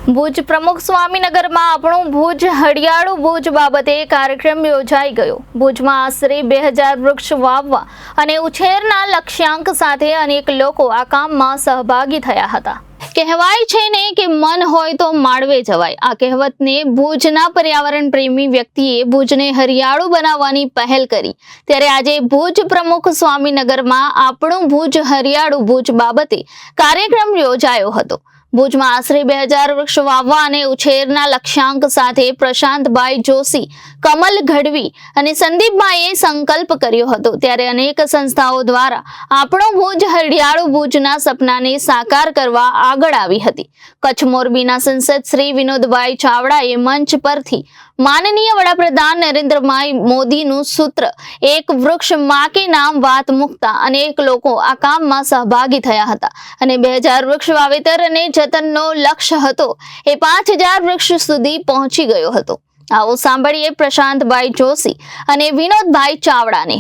ભુજ પ્રમુખ સ્વામીનગરમાં આપણું ભુજ હરિયાળું ભુજ બાબતે કાર્યક્રમ યોજાઈ ગયો। ભુજમાં આશરે 2000 વૃક્ષ વાવવા અને ઉછેરના લક્ષ્યાંક સાથે અનેક લોકો આ કામમાં સહભાગી થયા હતા। કહેવાય છે ને કે મન હોય તો માળવે જવાય। આ કહેવતને ભુજના પર્યાવરણ પ્રેમી વ્યક્તિએ ભુજને હરિયાળું બનાવવાની પહેલ કરી, ત્યારે આજે ભુજ પ્રમુખ સ્વામીનગરમાં આપણું ભુજ હરિયાળું ભુજ બાબતે કાર્યક્રમ યોજાયો હતો। ભુજમાં આશરે 2000 વૃક્ષ વાવવા અને ઉછેરના લક્ષ્યાંક સાથે પ્રશાંતભાઈ જોશી, કમલ ગઢવી અને સંદીપભાઈએ સંકલ્પ કર્યો હતો। ત્યારે અનેક સંસ્થાઓ દ્વારા આપણું ભુજ હરિયાળું ભુજના સપનાને સાકાર કરવા આગળ આવી હતી। કચ્છ મોરબીના સંસદ શ્રી વિનોદભાઈ ચાવડાએ મંચ પરથી માનનીય વડાપ્રધાન નરેન્દ્રભાઈ મોદીનું સૂત્ર એક વૃક્ષ માં કે નામ વાત મૂકતા અનેક લોકો આ કામમાં સહભાગી થયા હતા અને 2000 વૃક્ષ વાવેતર અને જતનનો લક્ષ્ય હતો એ 5000 વૃક્ષ સુધી પહોંચી ગયો હતો। આવો સાંભળીએ પ્રશાંતભાઈ જોશી અને વિનોદભાઈ ચાવડાને।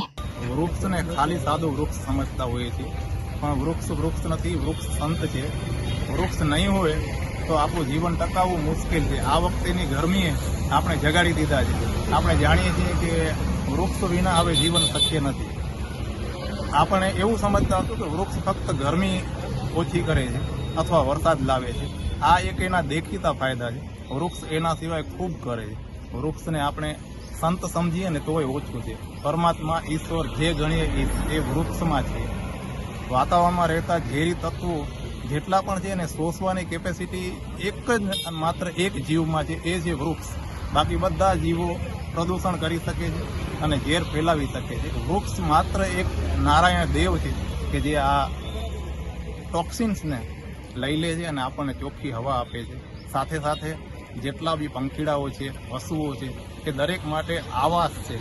વૃક્ષને ખાલી સાદું વૃક્ષ સમજતા હોઈએ છીએ, પણ વૃક્ષ નથી, વૃક્ષ સંત છે। વૃક્ષ નહીં હોય તો આપણું જીવન ટકાવવું મુશ્કેલ છે। આ વખતેની ગરમીએ આપણે જગાડી દીધા છે। આપણે જાણીએ છીએ કે વૃક્ષ વિના હવે જીવન શક્ય નથી। આપણે એવું સમજતા હતું કે વૃક્ષ ફક્ત ગરમી ઓછી કરે છે અથવા વરસાદ લાવે છે। આ એક એના દેખીતા ફાયદા છે। વૃક્ષ એના સિવાય ખૂબ કરે છે। વૃક્ષને આપણે સંત સમજીએ ને તોય ઓછું છે। પરમાત્મા ઈશ્વર જે ગણીએ એ વૃક્ષમાં છે। વાતાવરણમાં રહેતા ઝેરી તત્વો જેટલા પણ છે ને શોષવાની કેપેસિટી માત્ર એક જીવમાં છે, એ છે વૃક્ષ। બાકી બધા જીવો પ્રદૂષણ કરી શકે છે અને ઝેર ફેલાવી શકે છે। વૃક્ષ માત્ર એક નારાયણ દેવ છે કે જે આ ટોક્સિન્સને લઈ લે છે અને આપણને ચોખ્ખી હવા આપે છે। સાથે સાથે જેટલા બી પંખીડાઓ છે, પશુઓ છે, એ દરેક માટે આવાસ છે।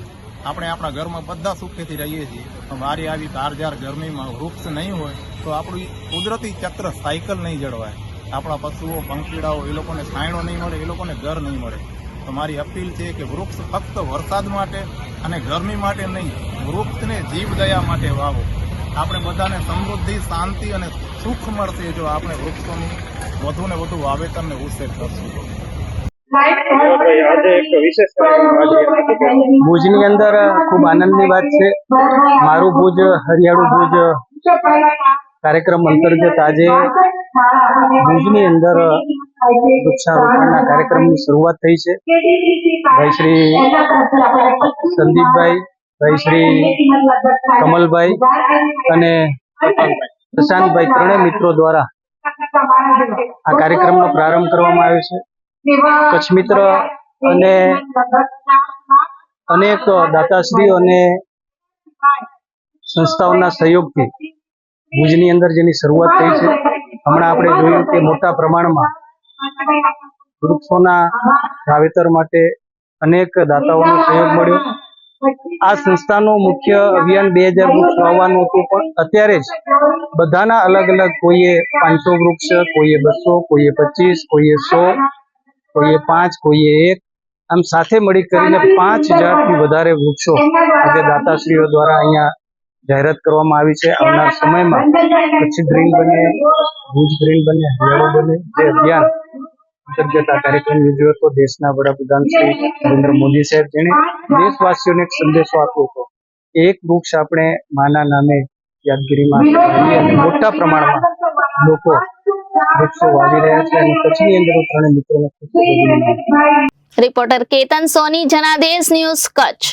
આપણે આપણા ઘરમાં બધા સુખેથી રહીએ છીએ, પણ બારી આવી કારજાર ગરમીમાં વૃક્ષ નહીં હોય તો આપણું કુદરતી ચક્ર સાયકલ નહીં જળવાય। આપણા પશુઓ, પંખીડાઓ, એ લોકોને છાંયડો નહીં મળે, એ લોકોને ઘર નહીં મળે। તો મારી અપીલ છે કે વૃક્ષ ફક્ત વરસાદ માટે અને ગરમી માટે નહીં, વૃક્ષને જીવદયા માટે વાવો। આપણે બધાને સમૃદ્ધિ, શાંતિ અને સુખ મળશે જો આપણે વૃક્ષોનું વધુ ને વધુ વાવેતર ને ઉછેર કરશું। ભુજની અંદર ખૂબ આનંદની વાત છે। મારું ભુજ હરિયાળું ભુજ કાર્યક્રમ અંતર્ગત આજે ભુજની અંદર વૃક્ષારોપણના કાર્યક્રમની શરૂઆત થઈ છે। ભાઈ શ્રી સંદીપભાઈ, ભાઈ શ્રી કમલભાઈ અને પ્રશાંતભાઈ, ત્રણેય મિત્રો દ્વારા આ કાર્યક્રમનો પ્રારંભ કરવામાં આવ્યો છે। કચ્છ મિત્ર અને અનેક દાતાશ્રીઓ અને સંસ્થાઓના સહયોગથી ભુજની અંદર જેની શરૂઆત થઈ છે, હમણાં આપણે જોયું કે મોટા પ્રમાણમાં વૃક્ષોના વાવેતર માટે અનેક દાતાઓનો સહયોગ મળ્યો। આ સંસ્થાનું મુખ્ય અભિયાન 2000 વૃક્ષ વાવવાનું હતું, પણ અત્યારે જ બધાના અલગ અલગ, કોઈએ 500 વૃક્ષ, કોઈએ 200, કોઈએ 25, કોઈએ 100, કોઈએ 5, કોઈએ 1, આમ સાથે મળી કરીને 5000થી વધારે વૃક્ષો આજે દાતાશ્રીઓ દ્વારા અહીંયા જાહેરાત કરવામાં આવી છે। આવનાર સમયમાં કચ્છ ગ્રીન બને, ભુજ ગ્રીન બને, હરિયાળું બને, જે અભિયાન અંતર્ગત આ કાર્યક્રમ યોજ્યો હતો। દેશના વડાપ્રધાન શ્રી નરેન્દ્ર મોદી સાહેબ, જેણે દેશવાસીઓને એક સંદેશો આપ્યો હતો, એક વૃક્ષ આપણે માના નામે યાદગીરીમાં મોટા પ્રમાણમાં લોકો વૃક્ષો વાવી રહ્યા છે અને કચ્છની અંદર ત્રણેય મિત્રોને ખૂબ રિપોર્ટર કેતન સોની, જનાદેશ ન્યૂઝ, કચ્છ।